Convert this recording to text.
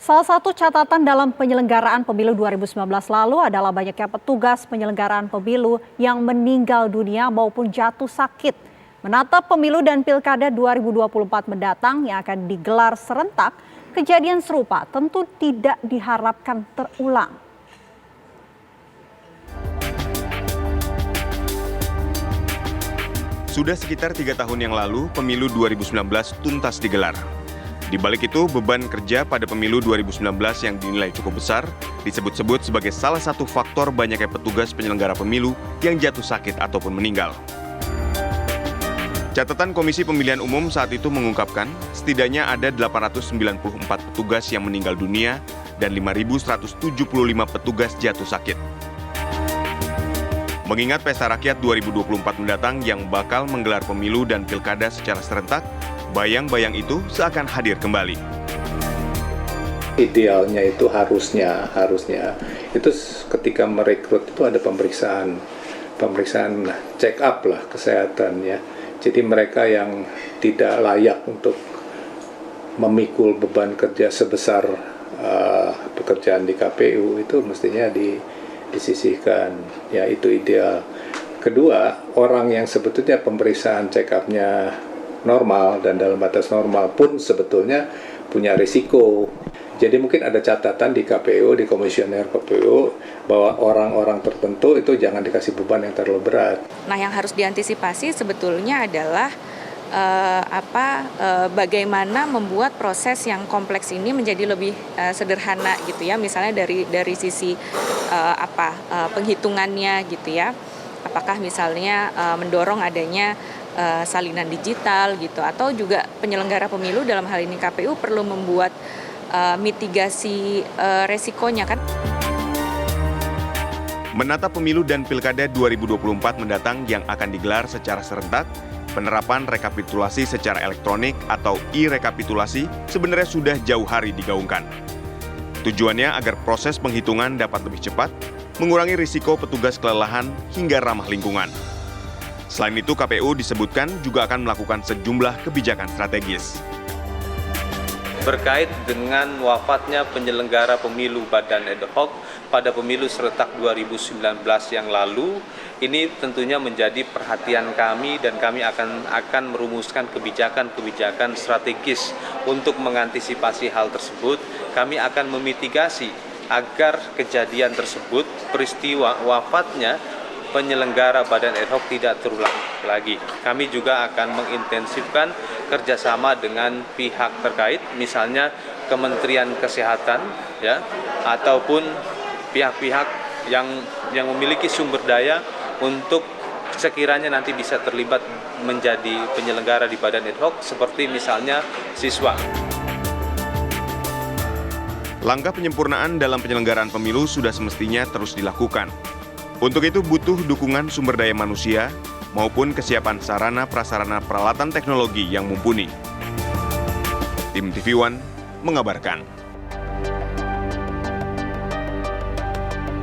Salah satu catatan dalam penyelenggaraan pemilu 2019 lalu adalah banyaknya petugas penyelenggaraan pemilu yang meninggal dunia maupun jatuh sakit. Menatap pemilu dan pilkada 2024 mendatang yang akan digelar serentak, kejadian serupa tentu tidak diharapkan terulang. Sudah sekitar 3 tahun yang lalu, pemilu 2019 tuntas digelar. Di balik itu, beban kerja pada pemilu 2019 yang dinilai cukup besar disebut-sebut sebagai salah satu faktor banyaknya petugas penyelenggara pemilu yang jatuh sakit ataupun meninggal. Catatan Komisi Pemilihan Umum saat itu mengungkapkan setidaknya ada 894 petugas yang meninggal dunia dan 5.175 petugas jatuh sakit. Mengingat Pesta Rakyat 2024 mendatang yang bakal menggelar pemilu dan pilkada secara serentak, bayang-bayang itu seakan hadir kembali. Idealnya itu harusnya itu ketika merekrut itu ada pemeriksaan check up lah kesehatan ya. Jadi mereka yang tidak layak untuk memikul beban kerja sebesar pekerjaan di KPU itu mestinya disisihkan, ya itu ideal. Kedua, orang yang sebetulnya pemeriksaan check up-nya normal dan dalam batas normal pun sebetulnya punya risiko. Jadi mungkin ada catatan di KPU, di komisioner KPU, bahwa orang-orang tertentu itu jangan dikasih beban yang terlalu berat. Nah, yang harus diantisipasi sebetulnya adalah bagaimana membuat proses yang kompleks ini menjadi lebih sederhana gitu ya. Misalnya dari sisi penghitungannya gitu ya. Apakah misalnya mendorong adanya salinan digital gitu, atau juga penyelenggara pemilu dalam hal ini KPU perlu membuat mitigasi resikonya kan. Menatap pemilu dan pilkada 2024 mendatang yang akan digelar secara serentak, penerapan rekapitulasi secara elektronik atau e-rekapitulasi sebenarnya sudah jauh hari digaungkan. Tujuannya agar proses penghitungan dapat lebih cepat, mengurangi risiko petugas kelelahan hingga ramah lingkungan. Selain itu, KPU disebutkan juga akan melakukan sejumlah kebijakan strategis. Berkait dengan wafatnya penyelenggara pemilu Badan Ad Hoc pada pemilu serentak 2019 yang lalu, ini tentunya menjadi perhatian kami dan kami akan merumuskan kebijakan-kebijakan strategis untuk mengantisipasi hal tersebut. Kami akan memitigasi agar kejadian tersebut, peristiwa wafatnya penyelenggara Badan Ad Hoc tidak terulang lagi. Kami juga akan mengintensifkan kerjasama dengan pihak terkait, misalnya Kementerian Kesehatan, ya, ataupun pihak-pihak yang memiliki sumber daya untuk sekiranya nanti bisa terlibat menjadi penyelenggara di Badan Ad Hoc, seperti misalnya siswa. Langkah penyempurnaan dalam penyelenggaraan pemilu sudah semestinya terus dilakukan. Untuk itu butuh dukungan sumber daya manusia maupun kesiapan sarana prasarana peralatan teknologi yang mumpuni. Tim TV One mengabarkan.